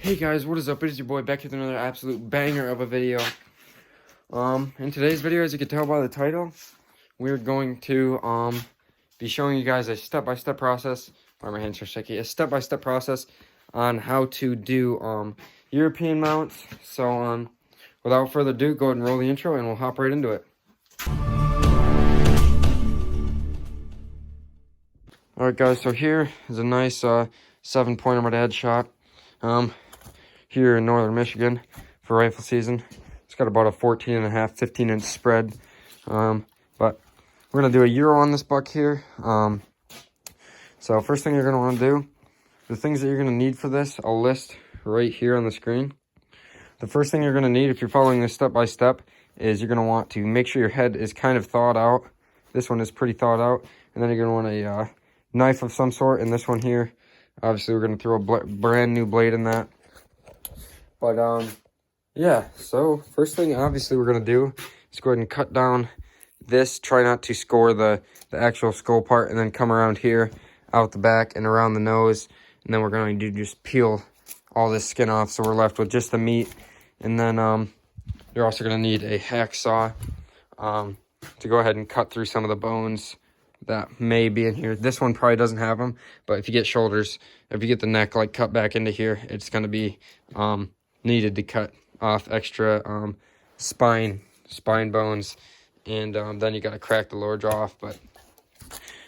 Hey guys, what is up? It is your boy back with another absolute banger of a video. In today's video, as you can tell by the title, we're going to be showing you guys a step-by-step process. Why are my hands so shaky? A step-by-step process on how to do European mounts. So without further ado, go ahead and roll the intro and we'll hop right into it. Alright guys, so here is a nice 7-pointer my dad shot here in northern Michigan for rifle season. It's got about a 14.5, 15-inch spread. But we're going to do a Euro on this buck here. So first thing you're going to want to do, the things that you're going to need for this, I'll list right here on the screen. The first thing you're going to need, if you're following this step by step, is you're going to want to make sure your head is kind of thawed out. This one is pretty thawed out. And then you're going to want a knife of some sort. And this one here, obviously we're going to throw a brand new blade in that. But yeah, so first thing obviously we're going to do is go ahead and cut down this. Try not to score the actual skull part, and then come around here, out the back and around the nose. And then we're going to just peel all this skin off, so we're left with just the meat. And then you're also going to need a hacksaw to go ahead and cut through some of the bones that may be in here. This one probably doesn't have them, but if you get shoulders, if you get the neck like cut back into here, it's going to be needed to cut off extra spine bones. And then you got to crack the lower jaw off. But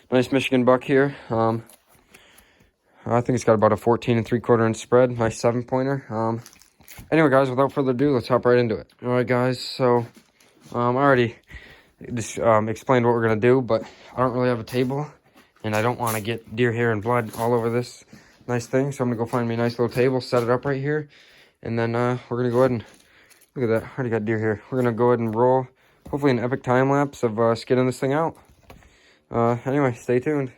nice Michigan buck here. I think it's got about a 14 3/4 inch spread. Nice 7-pointer. Anyway, guys, without further ado, let's hop right into it. All right, guys. So I already just explained what we're gonna do, but I don't really have a table, and I don't want to get deer hair and blood all over this nice thing. So I'm gonna go find me a nice little table, set it up right here, and then we're gonna go ahead and look at that. I already got deer hair. We're gonna go ahead and roll, hopefully, an epic time lapse of skinning this thing out. Anyway, stay tuned.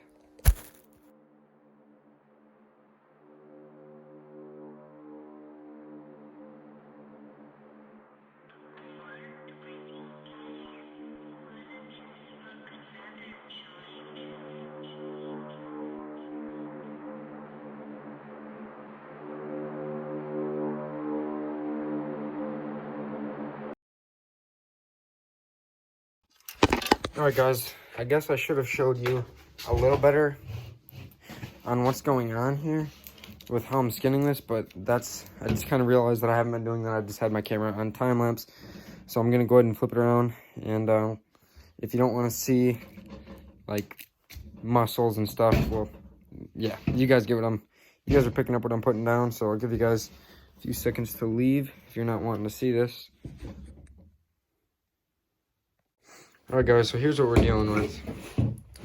Alright guys, I guess I should have showed you a little better on what's going on here with how I'm skinning this, but I just kind of realized that I haven't been doing that. I just had my camera on time lapse, so I'm going to go ahead and flip it around. And if you don't want to see like muscles and stuff, well, yeah, you guys are picking up what I'm putting down, so I'll give you guys a few seconds to leave if you're not wanting to see this. Alright guys, so here's what we're dealing with.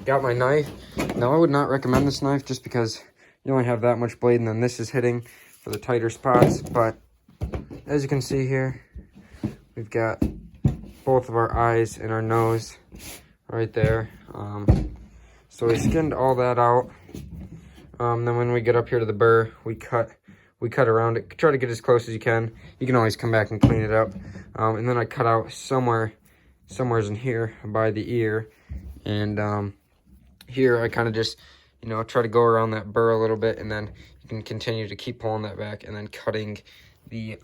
Got my knife. Now I would not recommend this knife just because you only have that much blade, and then this is hitting for the tighter spots. But as you can see here, we've got both of our eyes and our nose right there. So we skinned all that out. Then when we get up here to the burr, we cut around it. Try to get as close as you can. You can always come back and clean it up. And then I cut out somewhere's in here by the ear, and here I kind of just try to go around that burr a little bit, and then you can continue to keep pulling that back and then cutting the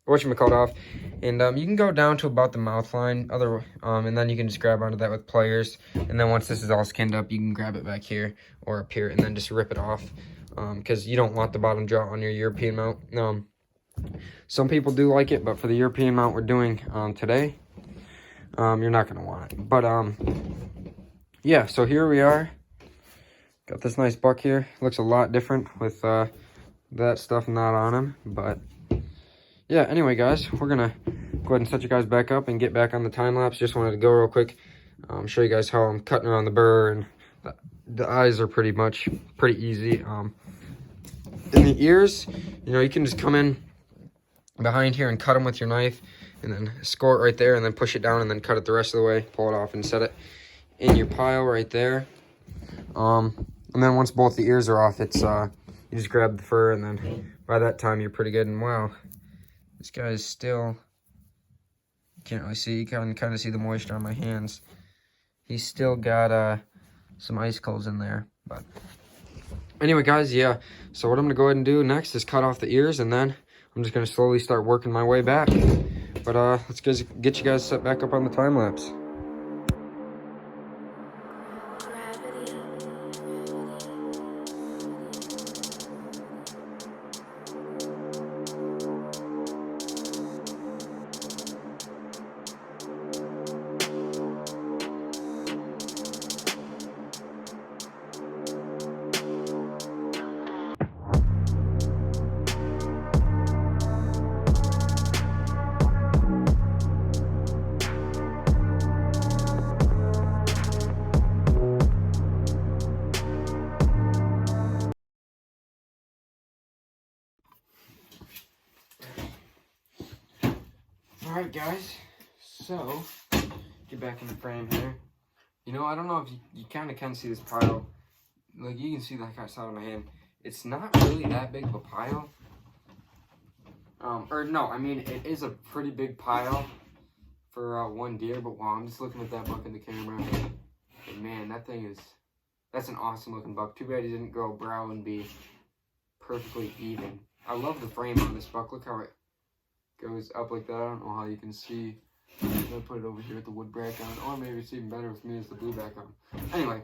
whatchamacallit off. And you can go down to about the mouth line, and then you can just grab onto that with pliers, and then once this is all skinned up, you can grab it back here or up here and then just rip it off, because you don't want the bottom jaw on your European mount. Some people do like it, but for the European mount we're doing today, you're not going to want it. But yeah, so here we are. Got this nice buck here. Looks a lot different with that stuff not on him. But yeah, anyway guys, we're going to go ahead and set you guys back up and get back on the time lapse. Just wanted to go real quick, show you guys how I'm cutting around the burr, and the eyes are pretty easy. In the ears, you can just come in behind here and cut them with your knife, and then score it right there, and then push it down, and then cut it the rest of the way, pull it off and set it in your pile right there. And then once both the ears are off, it's you just grab the fur, and then by that time you're pretty good. And wow, this guy is still, can't really see, you can kind of see the moisture on my hands. He's still got some icicles in there, but Anyway, guys, yeah. So what I'm gonna go ahead and do next is cut off the ears, and then I'm just gonna slowly start working my way back. But let's get you guys set back up on the time lapse. Alright, guys, so get back in the frame here. You know, I don't know if you kind of can see this pile. Like, you can see like I saw it in my hand. It's not really that big of a pile. Or no, I mean, it is a pretty big pile for one deer, but wow, I'm just looking at that buck in the camera. And man, that's an awesome looking buck. Too bad he didn't grow a brow and be perfectly even. I love the frame on this buck. Look how it goes up like that. I don't know how you can see. I'm gonna put it over here with the wood back on, or maybe it's even better with me as the blue back on. Anyway,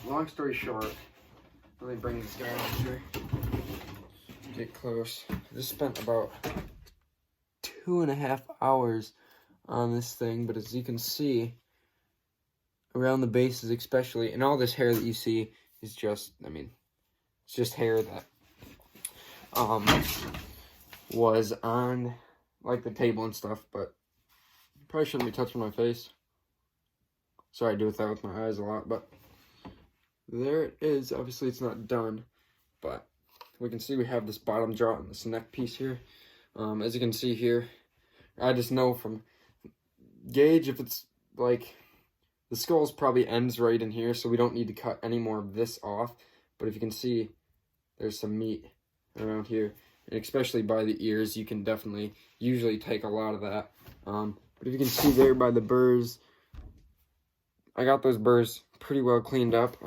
long story short, let me bring this guy over here. Get close. I just spent about 2.5 hours on this thing, but as you can see, around the bases especially, and all this hair that you see is just, I mean, it's just hair that was on like the table and stuff, but probably shouldn't be touching my face. Sorry, I do that with my eyes a lot, but there it is. Obviously it's not done, but we can see we have this bottom jaw and this neck piece here. As you can see here, I just know from gauge if it's like the skull's probably ends right in here, so we don't need to cut any more of this off. But if you can see, there's some meat around here, and especially by the ears, you can definitely usually take a lot of that. But if you can see there by the burrs, I got those burrs pretty well cleaned up.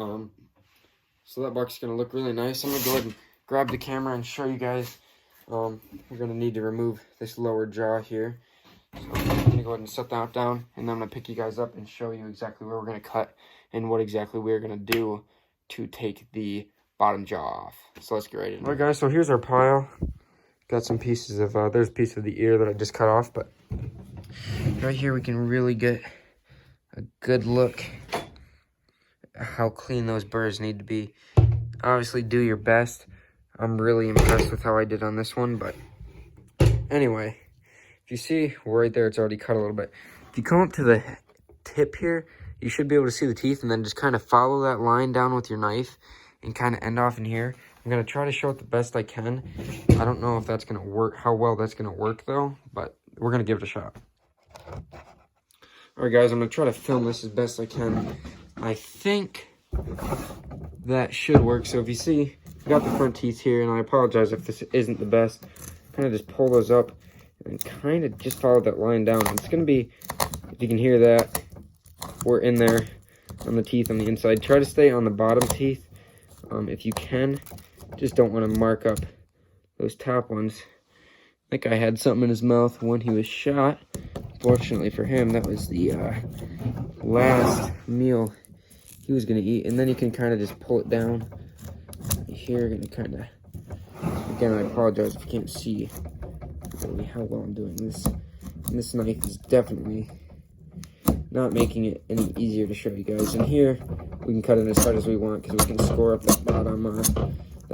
So that buck's gonna look really nice. I'm gonna go ahead and grab the camera and show you guys. We're gonna need to remove this lower jaw here. So I'm gonna go ahead and set that down, and then I'm gonna pick you guys up and show you exactly where we're gonna cut and what exactly we're gonna do to take the bottom jaw off. So let's get right into it. Alright guys, so here's our pile. Got some pieces of, there's a piece of the ear that I just cut off, but right here we can really get a good look at how clean those burrs need to be. Obviously do your best. I'm really impressed with how I did on this one, but anyway, if you see right there, it's already cut a little bit. If you come up to the tip here, you should be able to see the teeth, and then just kind of follow that line down with your knife and kind of end off in here. I'm going to try to show it the best I can. I don't know if that's going to work, how well that's going to work though, but we're going to give it a shot. Alright guys, I'm going to try to film this as best I can. I think that should work. So if you see, I got the front teeth here, and I apologize if this isn't the best. Kind of just pull those up and kind of just follow that line down. It's going to be, if you can hear that, we're in there on the teeth on the inside. Try to stay on the bottom teeth if you can. Just don't want to mark up those top ones. I think I had something in his mouth when he was shot. Fortunately for him, that was the last meal he was going to eat. And then you can kind of just pull it down. Here, going to kind of, again, I apologize if you can't see really how well I'm doing this. And this knife is definitely not making it any easier to show you guys. And here, we can cut it as hard as we want, because we can score up that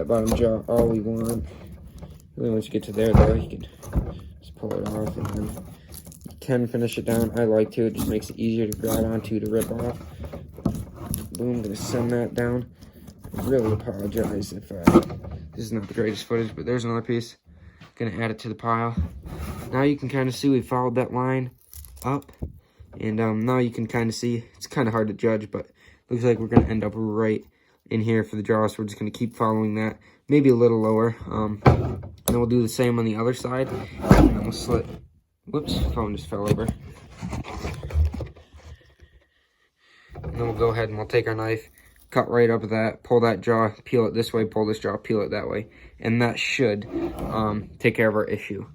bottom jaw all we want. Really, once you get to there, though, you can just pull it off, and then you can finish it down. I like to. It just makes it easier to grab onto, to rip off. Boom, I'm going to send that down. I really apologize if this is not the greatest footage, but there's another piece. Going to add it to the pile. Now you can kind of see we followed that line up, and now you can kind of see, it's kind of hard to judge, but looks like we're going to end up right in here for the jaw, so we're just going to keep following that, maybe a little lower, and then we'll do the same on the other side, and then we'll slit, whoops, phone just fell over, and then we'll go ahead and we'll take our knife, cut right up that, pull that jaw, peel it this way, pull this jaw, peel it that way. And that should take care of our issue,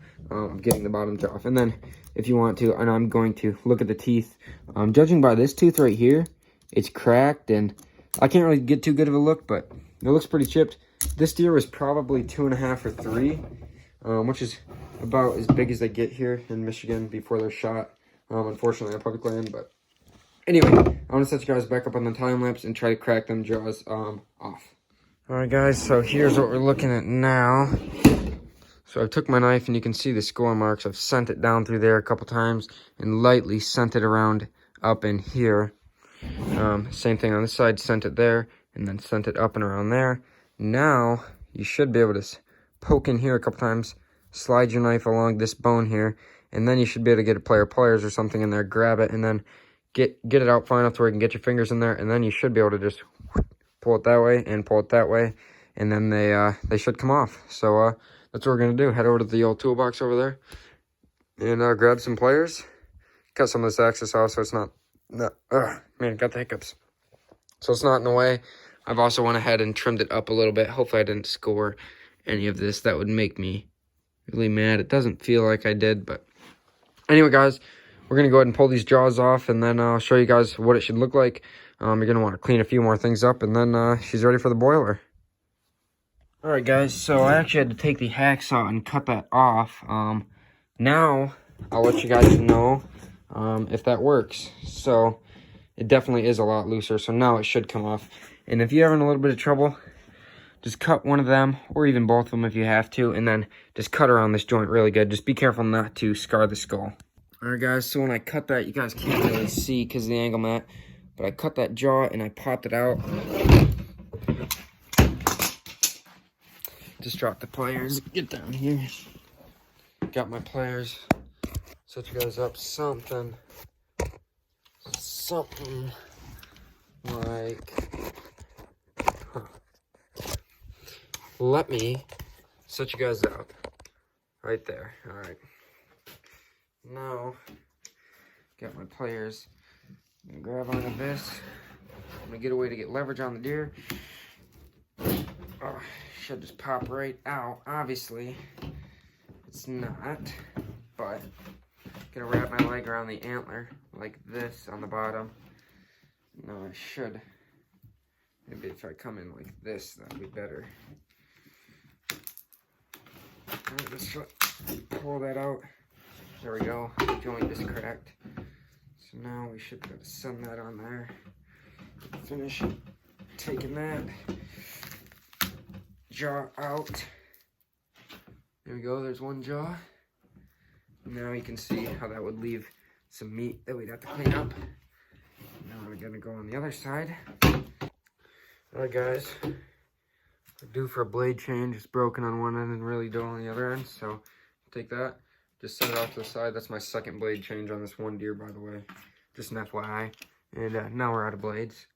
getting the bottom jaw off. And then if you want to, and I'm going to look at the teeth. Judging by this tooth right here, it's cracked, and I can't really get too good of a look, but it looks pretty chipped. This deer was probably 2.5 or 3, which is about as big as they get here in Michigan before they're shot, unfortunately on public land. But anyway, I want to set you guys back up on the time lapse and try to crack them jaws off. Alright guys, so here's what we're looking at now. So I took my knife and you can see the score marks. I've sent it down through there a couple times and lightly sent it around up in here. Same thing on this side, sent it there and then sent it up and around there. Now you should be able to poke in here a couple times, slide your knife along this bone here, and then you should be able to get a pair of pliers or something in there, grab it, and then get it out far enough to where you can get your fingers in there, and then you should be able to just pull it that way and pull it that way, and then they should come off. So that's what we're gonna do. Head over to the old toolbox over there and grab some pliers, cut some of this access off so it's not man, got the hiccups. So it's not in the way. I've also went ahead and trimmed it up a little bit. Hopefully I didn't score any of this. That would make me really mad. It doesn't feel like I did, but anyway, guys, we're going to go ahead and pull these jaws off, and then I'll show you guys what it should look like. You're going to want to clean a few more things up, and then she's ready for the boiler. Alright, guys, so I actually had to take the hacksaw and cut that off. Now, I'll let you guys know if that works. So, it definitely is a lot looser, so now it should come off. And if you're having a little bit of trouble, just cut one of them, or even both of them if you have to, and then just cut around this joint really good. Just be careful not to scar the skull. Alright guys, so when I cut that, you guys can't really see because of the angle mat, but I cut that jaw and I popped it out. Just dropped the pliers. Get down here. Got my pliers. Set you guys up something like... Let me set you guys up right there. All right. Now, got my pliers. I'm gonna grab onto this. I'm gonna get a way to get leverage on the deer. Oh, should just pop right out. Obviously, it's not, but gonna wrap my leg around the antler like this on the bottom. No, I should. Maybe if I come in like this, that'd be better. Alright, let's pull that out. There we go. The joint is cracked. So now we should be able to send that on there. Finish taking that jaw out. There we go. There's one jaw. Now you can see how that would leave some meat that we'd have to clean up. Now we're gonna go on the other side. Alright guys, we're due for a blade change. It's broken on one end and really dull on the other end, so take that, just set it off to the side. That's my second blade change on this one deer, by the way, just an FYI. And now we're out of blades,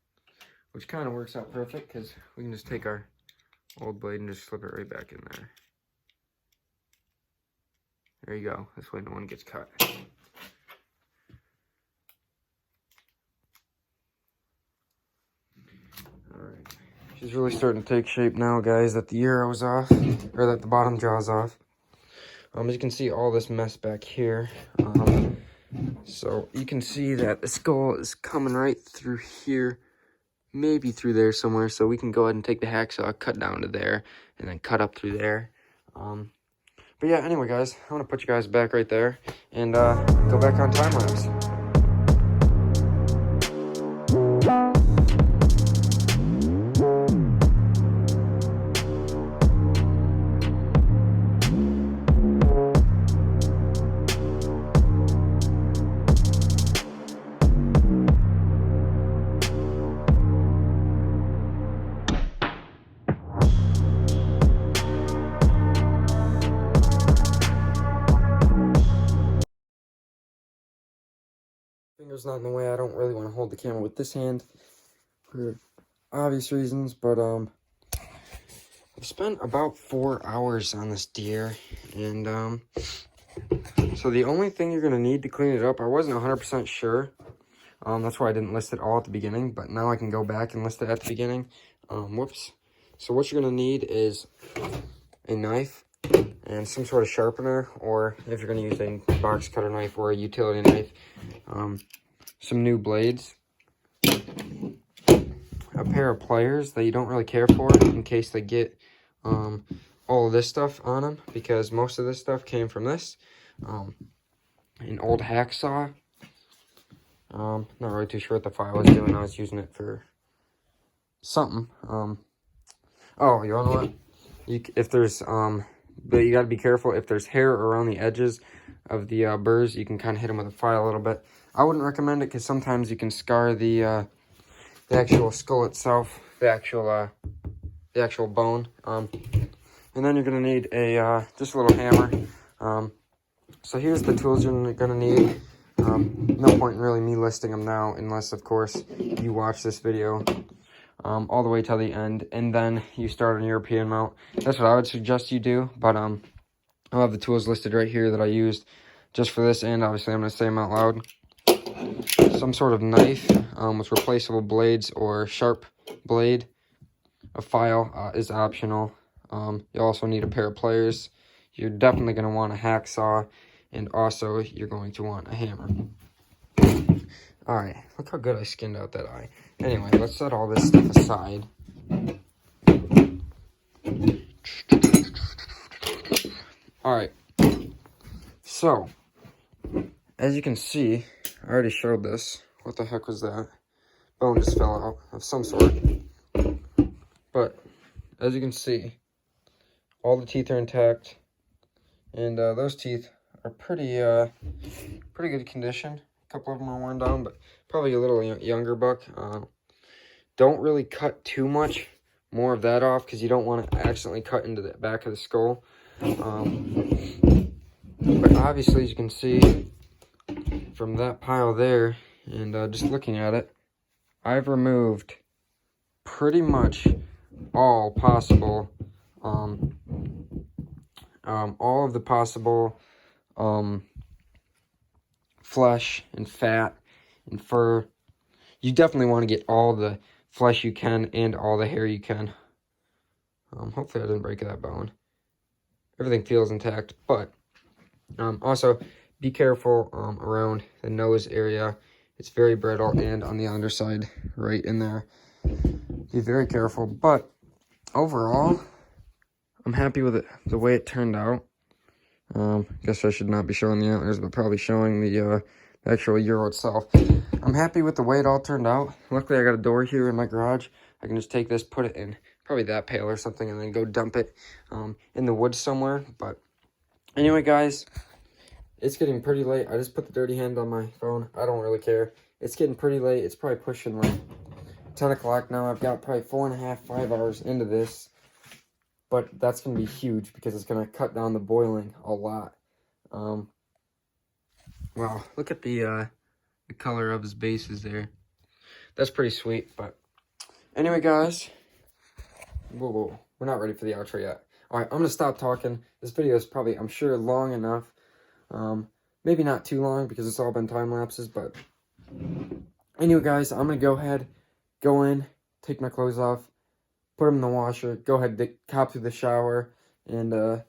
which kind of works out perfect because we can just take our old blade and just slip it right back in there. There you go. This way no one gets cut. Alright. She's really starting to take shape now, guys, that the arrow's off, or that the bottom jaw's off. As you can see, all this mess back here. So you can see that the skull is coming right through here, maybe through there somewhere. So we can go ahead and take the hacksaw, cut down to there, and then cut up through there. But yeah, anyway, guys, I want to put you guys back right there and go back on time lapse. Finger's not in the way. I don't really want to hold the camera with this hand for obvious reasons, but I've spent about 4 hours on this deer, and so the only thing you're going to need to clean it up, I wasn't 100% sure, That's why I didn't list it all at the beginning, but now I can go back and list it at the beginning. Whoops. So what you're going to need is a knife and some sort of sharpener, or if you're going to use a box cutter knife or a utility knife, some new blades, a pair of pliers that you don't really care for in case they get all of this stuff on them, because most of this stuff came from this, an old hacksaw. Not really too sure what the file was doing. I was using it for something. Oh, you know what? If there's but you got to be careful if there's hair around the edges of the burrs. You can kind of hit them with a file a little bit. I wouldn't recommend it because sometimes you can scar the actual skull itself, the actual bone. And then you're gonna need a just a little hammer. So here's the tools you're gonna need. No point in really me listing them now, unless of course you watch this video all the way till the end, and then you start on European mount. That's what I would suggest you do, but I'll have the tools listed right here that I used just for this, and obviously I'm going to say them out loud. Some sort of knife with replaceable blades or sharp blade. A file is optional. You also need a pair of pliers. You're definitely going to want a hacksaw, and also you're going to want a hammer. Alright, look how good I skinned out that eye. Anyway, let's set all this stuff aside. Alright, so, as you can see, I already showed this. What the heck was that? Bone just fell out of some sort. But, as you can see, all the teeth are intact. And those teeth are pretty good condition. A couple of them are worn down, but probably a little younger buck. Don't really cut too much more of that off because you don't want to accidentally cut into the back of the skull. But obviously, as you can see from that pile there, and just looking at it, I've removed pretty much all possible, all of the possible flesh and fat and fur. You definitely want to get all the flesh you can and all the hair you can. Hopefully I didn't break that bone. Everything feels intact, but also be careful around the nose area. It's very brittle, and on the underside right in there. Be very careful, but overall I'm happy with it, the way it turned out. Guess I should not be showing the antlers, but probably showing the actual Euro itself. I'm happy with the way it all turned out. Luckily, I got a door here in my garage. I can just take this, put it in probably that pail or something, and then go dump it in the woods somewhere. But anyway, guys, it's getting pretty late. I just put the dirty hand on my phone. I don't really care. It's getting pretty late. It's probably pushing like 10 o'clock now. I've got probably 4.5, 5 hours into this. But that's going to be huge because it's going to cut down the boiling a lot. Wow, look at the color of his bases there. That's pretty sweet, but anyway, guys. Whoa, we're not ready for the outro yet. Alright, I'm going to stop talking. This video is probably, I'm sure, long enough. Maybe not too long because it's all been time lapses, but anyway, guys, I'm going to go ahead, go in, take my clothes off, put them in the washer, go ahead, cop through the shower, and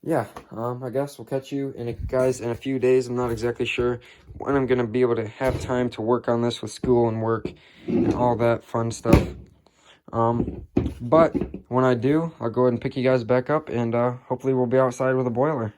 yeah, I guess we'll catch you guys in a few days. I'm not exactly sure when I'm gonna be able to have time to work on this with school and work and all that fun stuff. But when I do, I'll go ahead and pick you guys back up, and hopefully we'll be outside with a boiler.